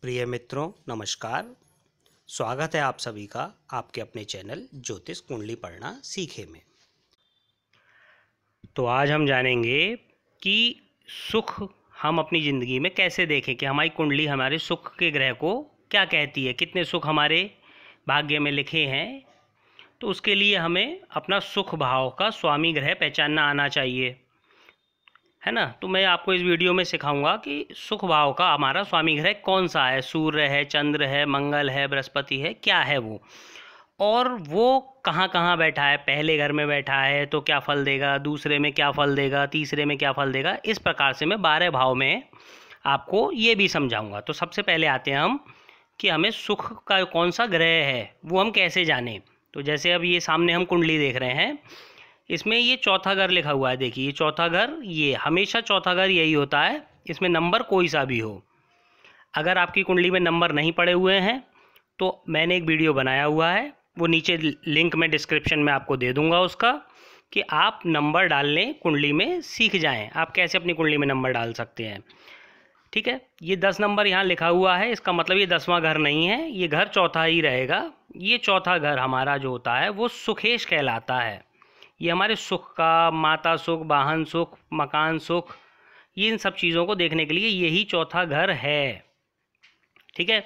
प्रिय मित्रों नमस्कार। स्वागत है आप सभी का आपके अपने चैनल ज्योतिष कुंडली पढ़ना सीखे में। तो आज हम जानेंगे कि सुख हम अपनी ज़िंदगी में कैसे देखें, कि हमारी कुंडली हमारे सुख के ग्रह को क्या कहती है, कितने सुख हमारे भाग्य में लिखे हैं। तो उसके लिए हमें अपना सुख भाव का स्वामी ग्रह पहचानना आना चाहिए, है ना। तो मैं आपको इस वीडियो में सिखाऊंगा कि सुख भाव का हमारा स्वामी ग्रह कौन सा है। सूर्य है, चंद्र है, मंगल है, बृहस्पति है, क्या है वो, और वो कहाँ कहाँ बैठा है। पहले घर में बैठा है तो क्या फल देगा, दूसरे में क्या फल देगा, तीसरे में क्या फल देगा। इस प्रकार से मैं 12 भाव में आपको ये भी समझाऊंगा। तो सबसे पहले आते हैं हम कि हमें सुख का कौन सा ग्रह है वो हम कैसे जानें। तो जैसे अब ये सामने हम कुंडली देख रहे हैं, इसमें ये चौथा घर लिखा हुआ है। देखिए ये चौथा घर, ये हमेशा चौथा घर यही होता है, इसमें नंबर कोई सा भी हो। अगर आपकी कुंडली में नंबर नहीं पड़े हुए हैं तो मैंने एक वीडियो बनाया हुआ है, वो नीचे लिंक में डिस्क्रिप्शन में आपको दे दूंगा उसका, कि आप नंबर डालने कुंडली में सीख जाएं। आप कैसे अपनी कुंडली में नंबर डाल सकते हैं, ठीक है। ये 10 नंबर यहाँ लिखा हुआ है, इसका मतलब ये 10वां घर नहीं है, ये घर चौथा ही रहेगा। ये चौथा घर हमारा जो होता है वो सुखेश कहलाता है। ये हमारे सुख का, माता सुख, वाहन सुख, मकान सुख, ये इन सब चीज़ों को देखने के लिए यही चौथा घर है, ठीक है।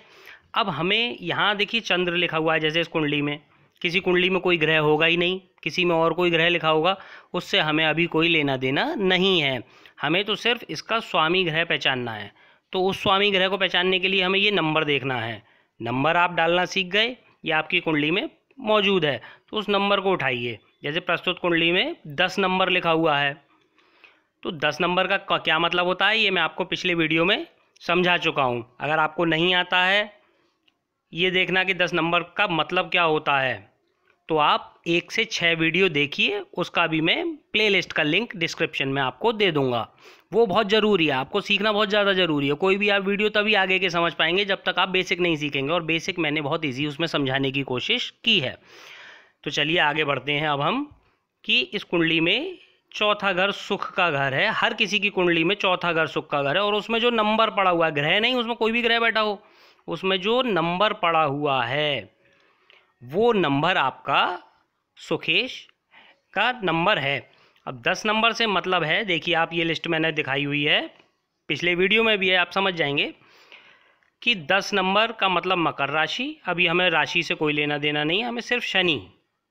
अब हमें यहाँ देखिए चंद्र लिखा हुआ है, जैसे इस कुंडली में, किसी कुंडली में कोई ग्रह होगा ही नहीं, किसी में और कोई ग्रह लिखा होगा, उससे हमें अभी कोई लेना देना नहीं है। हमें तो सिर्फ इसका स्वामी ग्रह पहचानना है। तो उस स्वामी ग्रह को पहचानने के लिए हमें ये नंबर देखना है। नंबर आप डालना सीख गए, ये आपकी कुंडली में मौजूद है, तो उस नंबर को उठाइए। जैसे प्रस्तुत कुंडली में 10 नंबर लिखा हुआ है, तो 10 नंबर का क्या मतलब होता है ये मैं आपको पिछले वीडियो में समझा चुका हूँ। अगर आपको नहीं आता है ये देखना कि 10 नंबर का मतलब क्या होता है, तो आप 1 से 6 वीडियो देखिए, उसका भी मैं प्लेलिस्ट का लिंक डिस्क्रिप्शन में आपको दे दूंगा। वो बहुत ज़रूरी है, आपको सीखना बहुत ज़्यादा ज़रूरी है। कोई भी आप वीडियो तभी आगे के समझ पाएंगे जब तक आप बेसिक नहीं सीखेंगे, और बेसिक मैंने बहुत ईजी उसमें समझाने की कोशिश की है। तो चलिए आगे बढ़ते हैं अब हम, कि इस कुंडली में चौथा घर सुख का घर है। हर किसी की कुंडली में चौथा घर सुख का घर है, और उसमें जो नंबर पड़ा हुआ है, ग्रह नहीं, उसमें कोई भी ग्रह बैठा हो, उसमें जो नंबर पड़ा हुआ है वो नंबर आपका सुखेश का नंबर है। अब 10 नंबर से मतलब है, देखिए आप ये लिस्ट मैंने दिखाई हुई है, पिछले वीडियो में भी है, आप समझ जाएंगे कि 10 नंबर का मतलब मकर राशि। अभी हमें राशि से कोई लेना देना नहीं है, हमें सिर्फ शनि।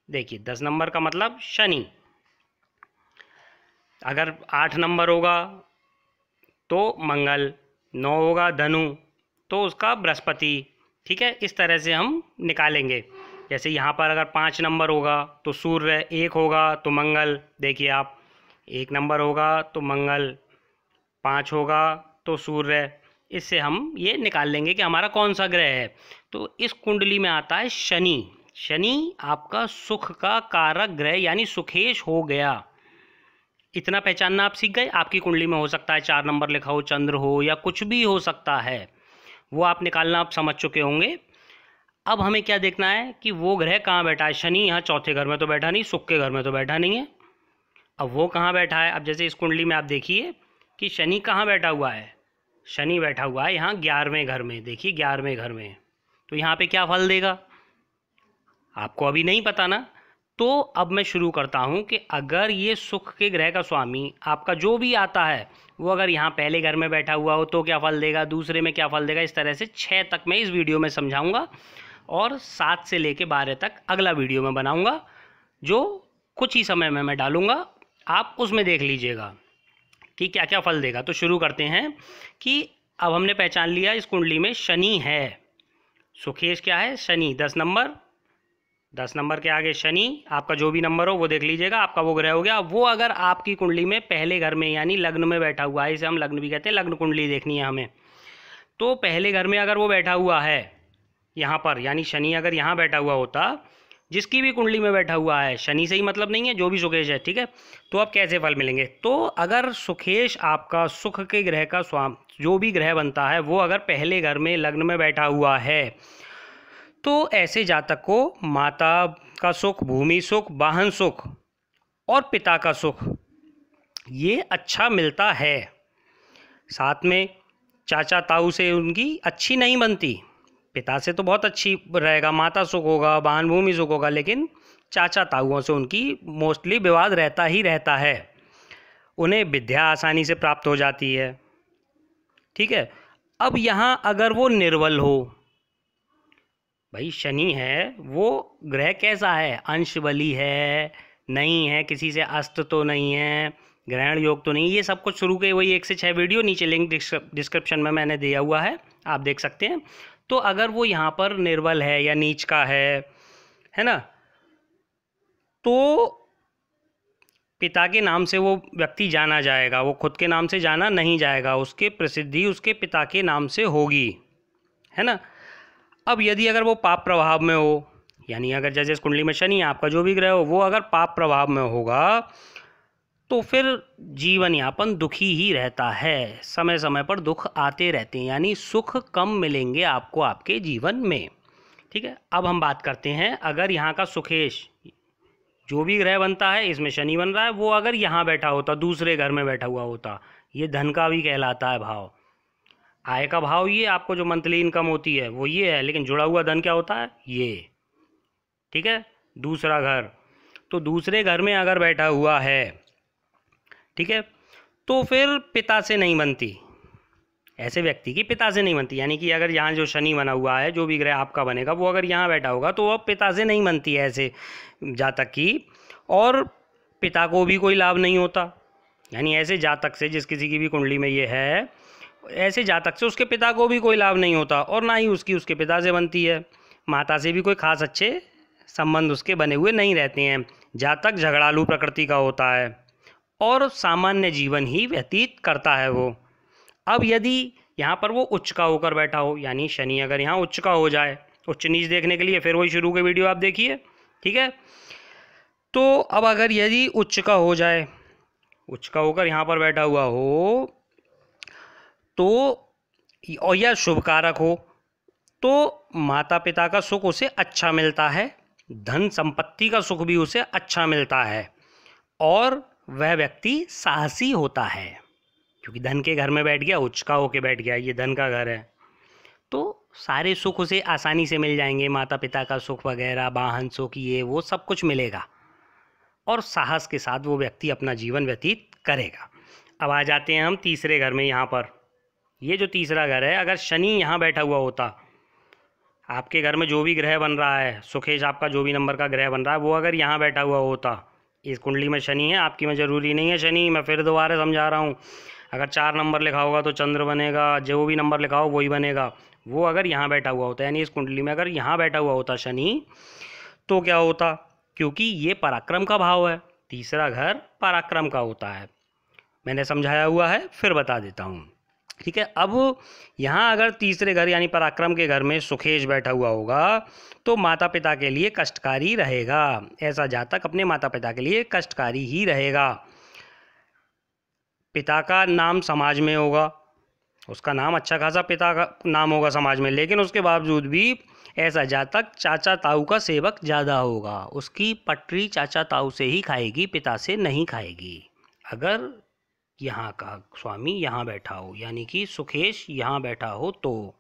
देखिए 10 नंबर का मतलब शनि। अगर 8 नंबर होगा तो मंगल, 9 होगा धनु तो उसका बृहस्पति, ठीक है। इस तरह से हम निकालेंगे। जैसे यहाँ पर अगर 5 नंबर होगा तो सूर्य, 1 होगा तो मंगल, देखिए आप 1 नंबर होगा तो मंगल, 5 होगा तो सूर्य। इससे हम ये निकाल लेंगे कि हमारा कौन सा ग्रह है। तो इस कुंडली में आता है शनि। शनि आपका सुख का कारक ग्रह यानी सुखेश हो गया। इतना पहचानना आप सीख गए। आपकी कुंडली में हो सकता है 4 नंबर लिखा हो, चंद्र हो, या कुछ भी हो सकता है, वो आप निकालना आप समझ चुके होंगे। अब हमें क्या देखना है कि वो ग्रह कहाँ बैठा है। शनि यहाँ चौथे घर में तो बैठा नहीं, सुख के घर में तो बैठा नहीं है। अब वो कहाँ बैठा है। अब जैसे इस कुंडली में आप देखिए कि शनि कहाँ बैठा हुआ है। शनि बैठा हुआ है यहाँ 11वें घर में। देखिए 11वें घर में, तो यहाँ पे क्या फल देगा आपको अभी नहीं पता ना। तो अब मैं शुरू करता हूँ कि अगर ये सुख के ग्रह का स्वामी आपका जो भी आता है वो अगर यहाँ पहले घर में बैठा हुआ हो तो क्या फल देगा, दूसरे में क्या फल देगा। इस तरह से 6 तक मैं इस वीडियो में समझाऊंगा, और 7 से लेके 12 तक अगला वीडियो में बनाऊंगा, जो कुछ ही समय में मैं डालूंगा, आप उसमें देख लीजिएगा कि क्या क्या फल देगा। तो शुरू करते हैं कि अब हमने पहचान लिया इस कुंडली में शनि है। सुखेश क्या है, शनि। 10 नंबर, 10 नंबर के आगे शनि, आपका जो भी नंबर हो वो देख लीजिएगा, आपका वो ग्रह हो गया। वो अगर आपकी कुंडली में पहले घर में यानी लग्न में बैठा हुआ है, इसे हम लग्न भी कहते हैं, लग्न कुंडली देखनी है हमें, तो पहले घर में अगर वो बैठा हुआ है यहाँ पर, यानी शनि अगर यहाँ बैठा हुआ होता, जिसकी भी कुंडली में बैठा हुआ है, शनि से ही मतलब नहीं है, जो भी सुखेश है, ठीक है। तो अब कैसे फल मिलेंगे। तो अगर सुखेश आपका सुख के ग्रह का जो भी ग्रह बनता है वो अगर पहले घर में लग्न में बैठा हुआ है, तो ऐसे जातक को माता का सुख, भूमि सुख, वाहन सुख और पिता का सुख ये अच्छा मिलता है। साथ में चाचा ताऊ से उनकी अच्छी नहीं बनती। पिता से तो बहुत अच्छी रहेगा, माता सुख होगा, वाहन भूमि सुख होगा, लेकिन चाचा ताऊओं से उनकी मोस्टली विवाद रहता ही रहता है। उन्हें विद्या आसानी से प्राप्त हो जाती है। ठीक है। अब यहाँ अगर वो निर्बल हो, भाई शनि है वो ग्रह कैसा है, अंश बली है, नहीं है किसी से अस्त तो नहीं है, ग्रहण योग तो नहीं, ये सब कुछ शुरू के वही 1 से 6 वीडियो नीचे लिंक डिस्क्रिप्शन में मैंने दिया हुआ है, आप देख सकते हैं। तो अगर वो यहाँ पर निर्बल है या नीच का है ना, तो पिता के नाम से वो व्यक्ति जाना जाएगा, वो खुद के नाम से जाना नहीं जाएगा, उसके प्रसिद्धि उसके पिता के नाम से होगी, है ना। अब यदि अगर वो पाप प्रभाव में हो, यानी अगर जैसे इस कुंडली में शनि आपका जो भी ग्रह हो वो अगर पाप प्रभाव में होगा, तो फिर जीवन यापन दुखी ही रहता है, समय समय पर दुख आते रहते हैं, यानी सुख कम मिलेंगे आपको आपके जीवन में। ठीक है। अब हम बात करते हैं, अगर यहाँ का सुखेश जो भी ग्रह बनता है, इसमें शनि बन रहा है, वो अगर यहाँ बैठा होता, दूसरे घर में बैठा हुआ होता, ये धन का भी कहलाता है भाव, आय का भाव, ये आपको जो मंथली इनकम होती है वो ये है, लेकिन जुड़ा हुआ धन क्या होता है, ये। ठीक है। दूसरा घर, तो दूसरे घर में अगर बैठा हुआ है, ठीक है, तो फिर पिता से नहीं बनती, ऐसे व्यक्ति की पिता से नहीं बनती, यानी कि अगर यहाँ जो शनि बना हुआ है, जो भी ग्रह आपका बनेगा, वो अगर यहाँ बैठा होगा तो वह पिता से नहीं बनती है ऐसे जातक की, और पिता को भी कोई लाभ नहीं होता। यानी ऐसे जातक से, जिस किसी की भी कुंडली में ये है, ऐसे जातक से उसके पिता को भी कोई लाभ नहीं होता, और ना ही उसकी उसके पिता से बनती है। माता से भी कोई खास अच्छे संबंध उसके बने हुए नहीं रहते हैं। जातक झगड़ालू प्रकृति का होता है और सामान्य जीवन ही व्यतीत करता है वो। अब यदि यहाँ पर वो उच्च का होकर बैठा हो, यानी शनि अगर यहाँ उच्च का हो जाए, उच्च नीच देखने के लिए फिर वही शुरू के वीडियो आप देखिए। ठीक है। तो अब अगर यदि उच्च का हो जाए, उच्च का होकर यहाँ पर बैठा हुआ हो, तो और यह शुभ कारक हो, तो माता पिता का सुख उसे अच्छा मिलता है, धन संपत्ति का सुख भी उसे अच्छा मिलता है, और वह व्यक्ति साहसी होता है, क्योंकि धन के घर में बैठ गया, उच्च का होके बैठ गया, ये धन का घर है, तो सारे सुख उसे आसानी से मिल जाएंगे, माता पिता का सुख वगैरह, वाहन सुख, ये वो सब कुछ मिलेगा, और साहस के साथ वो व्यक्ति अपना जीवन व्यतीत करेगा। अब आ जाते हैं हम तीसरे घर में। यहाँ पर ये जो तीसरा घर है, अगर शनि यहाँ बैठा हुआ होता, आपके घर में जो भी ग्रह बन रहा है, सुखेश आपका जो भी नंबर का ग्रह बन रहा है, वो अगर यहाँ बैठा हुआ होता, इस कुंडली में शनि है, आपकी में ज़रूरी नहीं है शनि, मैं फिर दोबारा समझा रहा हूँ, अगर 4 नंबर लिखा होगा तो चंद्र बनेगा, जो भी नंबर लिखा हो वही बनेगा, वो अगर यहाँ बैठा हुआ होता, यानी इस कुंडली में अगर यहाँ बैठा हुआ होता शनि, तो क्या होता, क्योंकि ये पराक्रम का भाव है, तीसरा घर पराक्रम का होता है, मैंने समझाया हुआ है, फिर बता देता हूँ। ठीक है। अब यहाँ अगर तीसरे घर यानी पराक्रम के घर में सुखेश बैठा हुआ होगा, तो माता पिता के लिए कष्टकारी रहेगा, ऐसा जातक अपने माता पिता के लिए कष्टकारी ही रहेगा। पिता का नाम समाज में होगा, उसका नाम अच्छा खासा पिता का नाम होगा समाज में, लेकिन उसके बावजूद भी ऐसा जातक चाचा ताऊ का सेवक ज़्यादा होगा, उसकी पटरी चाचा ताऊ से ही खाएगी, पिता से नहीं खाएगी। अगर यहाँ का स्वामी यहाँ बैठा हो, यानी कि सुखेश यहाँ बैठा हो, तो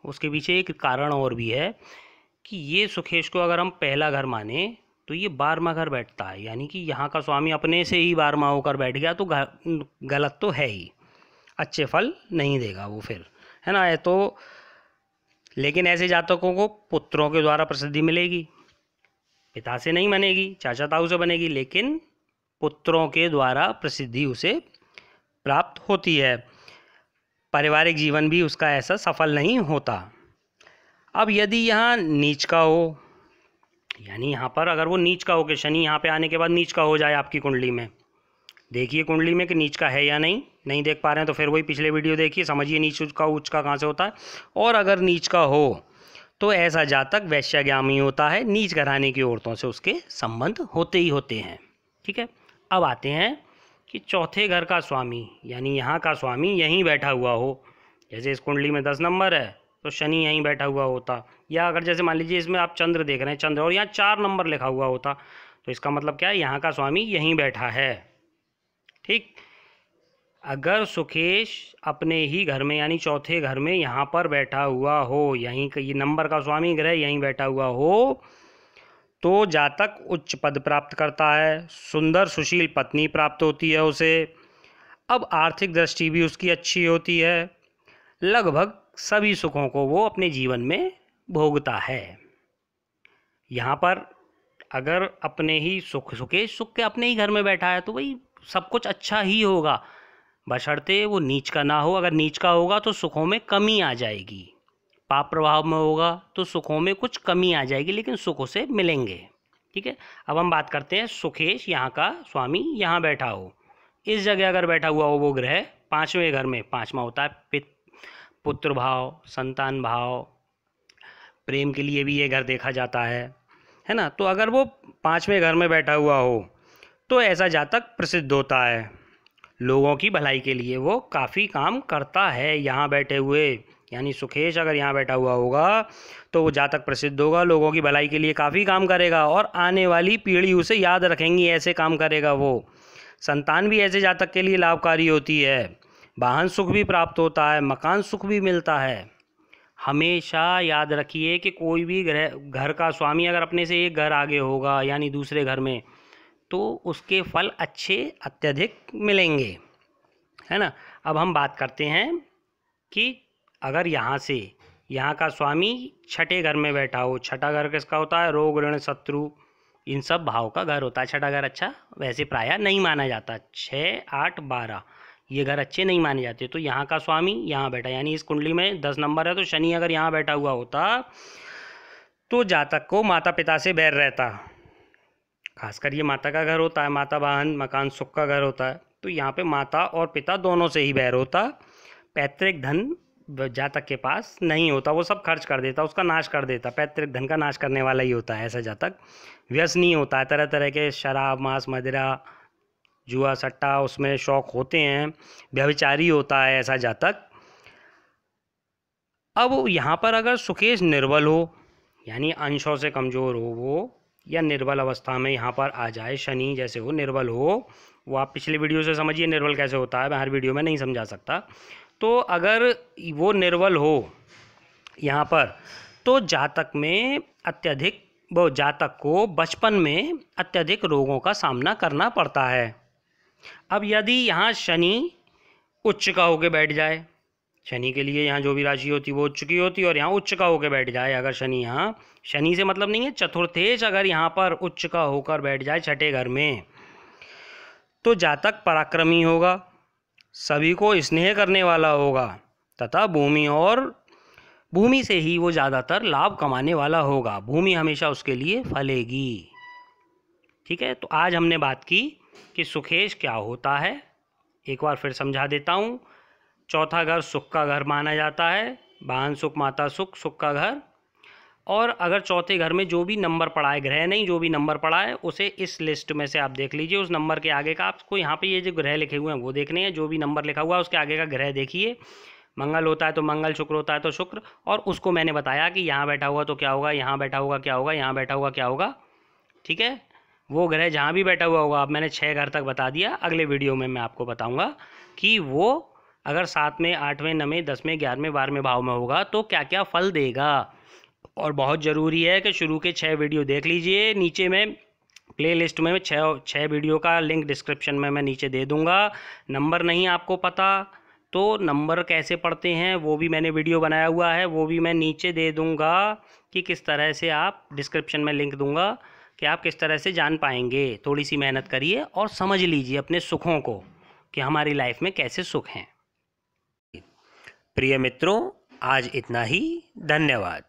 उसके पीछे एक कारण और भी है कि ये सुखेश को अगर हम पहला घर माने तो ये 12वां घर बैठता है, यानी कि यहाँ का स्वामी अपने से ही 12वां होकर बैठ गया, तो गलत तो है ही, अच्छे फल नहीं देगा वो फिर, है ना। तो लेकिन ऐसे जातकों को पुत्रों के द्वारा प्रसिद्धि मिलेगी, पिता से नहीं बनेगी, चाचा ताऊ से बनेगी, लेकिन पुत्रों के द्वारा प्रसिद्धि उसे प्राप्त होती है, पारिवारिक जीवन भी उसका ऐसा सफल नहीं होता। अब यदि यहाँ नीच का हो, यानी यहाँ पर अगर वो नीच का हो कि शनि यहाँ पे आने के बाद नीच का हो जाए आपकी कुंडली में, देखिए कुंडली में कि नीच का है या नहीं देख पा रहे हैं तो फिर वही पिछले वीडियो देखिए, समझिए नीच का उच्च का कहाँ से होता है। और अगर नीच का हो तो ऐसा जातक वैश्यगामी होता है, नीच घराने की औरतों से उसके संबंध होते ही होते हैं। ठीक है। अब आते हैं कि चौथे घर का स्वामी, यानी यहाँ का स्वामी यहीं बैठा हुआ हो, जैसे इस कुंडली में 10 नंबर है तो शनि यहीं बैठा हुआ होता, या अगर जैसे मान लीजिए इसमें आप चंद्र देख रहे हैं, चंद्र और यहाँ 4 नंबर लिखा हुआ होता, तो इसका मतलब क्या है, यहाँ का स्वामी यहीं बैठा है। ठीक। अगर सुखेश अपने ही घर में यानी चौथे घर में यहाँ पर बैठा हुआ हो, यहीं का ये नंबर का स्वामी ग्रह यहीं बैठा हुआ हो, तो जातक उच्च पद प्राप्त करता है, सुंदर सुशील पत्नी प्राप्त होती है उसे। अब आर्थिक दृष्टि भी उसकी अच्छी होती है। लगभग सभी सुखों को वो अपने जीवन में भोगता है। यहाँ पर अगर अपने ही सुखेश सुख के अपने ही घर में बैठा है तो भाई सब कुछ अच्छा ही होगा, बशर्ते वो नीच का ना हो। अगर नीच का होगा तो सुखों में कमी आ जाएगी, पाप प्रभाव में होगा तो सुखों में कुछ कमी आ जाएगी, लेकिन सुख उसे मिलेंगे। ठीक है, अब हम बात करते हैं सुखेश यहाँ का स्वामी यहाँ बैठा हो, इस जगह अगर बैठा हुआ हो वो ग्रह 5वें घर में। 5वां होता है पुत्र भाव, संतान भाव, प्रेम के लिए भी ये घर देखा जाता है ना। तो अगर वो 5वें घर में बैठा हुआ हो तो ऐसा जातक प्रसिद्ध होता है, लोगों की भलाई के लिए वो काफ़ी काम करता है। यहाँ बैठे हुए यानी सुखेश अगर यहाँ बैठा हुआ होगा तो वो जातक प्रसिद्ध होगा, लोगों की भलाई के लिए काफ़ी काम करेगा और आने वाली पीढ़ी उसे याद रखेंगी, ऐसे काम करेगा वो। संतान भी ऐसे जातक के लिए लाभकारी होती है, वाहन सुख भी प्राप्त होता है, मकान सुख भी मिलता है। हमेशा याद रखिए कि कोई भी घर का स्वामी अगर अपने से एक घर आगे होगा यानी दूसरे घर में, तो उसके फल अच्छे अत्यधिक मिलेंगे, है ना। अब हम बात करते हैं कि अगर यहाँ का स्वामी छठे घर में बैठा हो। छठा घर किसका होता है? रोग ऋण शत्रु इन सब भाव का घर होता है। छठा घर अच्छा वैसे प्रायः नहीं माना जाता, 6, 8, 12 ये घर अच्छे नहीं माने जाते। तो यहाँ का स्वामी यहाँ बैठा, यानी इस कुंडली में 10 नंबर है तो शनि अगर यहाँ बैठा हुआ होता तो जातक को माता पिता से बैर रहता, खासकर ये माता का घर होता है, माता वाहन मकान सुख का घर होता है, तो यहाँ पे माता और पिता दोनों से ही बैर होता। पैतृक धन जातक के पास नहीं होता, वो सब खर्च कर देता, उसका नाश कर देता, पैतृक धन का नाश करने वाला ही होता है ऐसा जातक। व्यसनी होता है, तरह तरह के शराब मांस मदिरा जुआ सट्टा उसमें शौक होते हैं, व्यभिचारी होता है ऐसा जातक। अब यहाँ पर अगर सुखेश निर्बल हो यानी अंशों से कमज़ोर हो वो, या निर्बल अवस्था में यहाँ पर आ जाए, शनि जैसे हो निर्बल हो, वो आप पिछले वीडियो से समझिए निर्बल कैसे होता है, मैं हर वीडियो में नहीं समझा सकता। तो अगर वो निर्बल हो यहाँ पर तो जातक में अत्यधिक वो जातक को बचपन में अत्यधिक रोगों का सामना करना पड़ता है। अब यदि यहाँ शनि उच्च का होकर बैठ जाए, शनि के लिए यहाँ जो भी राशि होती वो उच्च की होती और यहाँ उच्च का होकर बैठ जाए, अगर शनि यहाँ, शनि से मतलब नहीं है चतुर्थेश, अगर यहाँ पर उच्च का होकर बैठ जाए छठे घर में, तो जातक पराक्रमी होगा, सभी को स्नेह करने वाला होगा तथा भूमि से ही वो ज़्यादातर लाभ कमाने वाला होगा, भूमि हमेशा उसके लिए फलेगी। ठीक है, तो आज हमने बात की कि सुखेश क्या होता है, एक बार फिर समझा देता हूँ। चौथा घर सुख का घर माना जाता है, वाहन सुख माता सुख सुख का घर। और अगर चौथे घर में जो भी नंबर पड़ा है, ग्रह नहीं जो भी नंबर पड़ा है उसे इस लिस्ट में से आप देख लीजिए, उस नंबर के आगे का आपको यहाँ पे ये जो ग्रह लिखे हुए हैं वो देखने हैं, जो भी नंबर लिखा हुआ है उसके आगे का ग्रह देखिए, मंगल होता है तो मंगल, शुक्र होता है तो शुक्र, और उसको मैंने बताया कि यहाँ बैठा हुआ तो क्या होगा, यहाँ बैठा हुआ क्या होगा, यहाँ बैठा हुआ क्या होगा। ठीक है, वो ग्रह जहाँ भी बैठा हुआ होगा, अब मैंने 6 घर तक बता दिया, अगले वीडियो में मैं आपको बताऊँगा कि वो अगर 7वें 8वें 9वें 10वें 11वें 12वें भाव में होगा तो क्या क्या फल देगा। और बहुत ज़रूरी है कि शुरू के 6 वीडियो देख लीजिए, नीचे में प्लेलिस्ट में 6 वीडियो का लिंक डिस्क्रिप्शन में मैं नीचे दे दूंगा। नंबर नहीं आपको पता तो नंबर कैसे पढ़ते हैं वो भी मैंने वीडियो बनाया हुआ है, वो भी मैं नीचे दे दूंगा कि किस तरह से आप, डिस्क्रिप्शन में लिंक दूंगा कि आप किस तरह से जान पाएंगे। थोड़ी सी मेहनत करिए और समझ लीजिए अपने सुखों को कि हमारी लाइफ में कैसे सुख हैं। प्रिय मित्रों, आज इतना ही, धन्यवाद।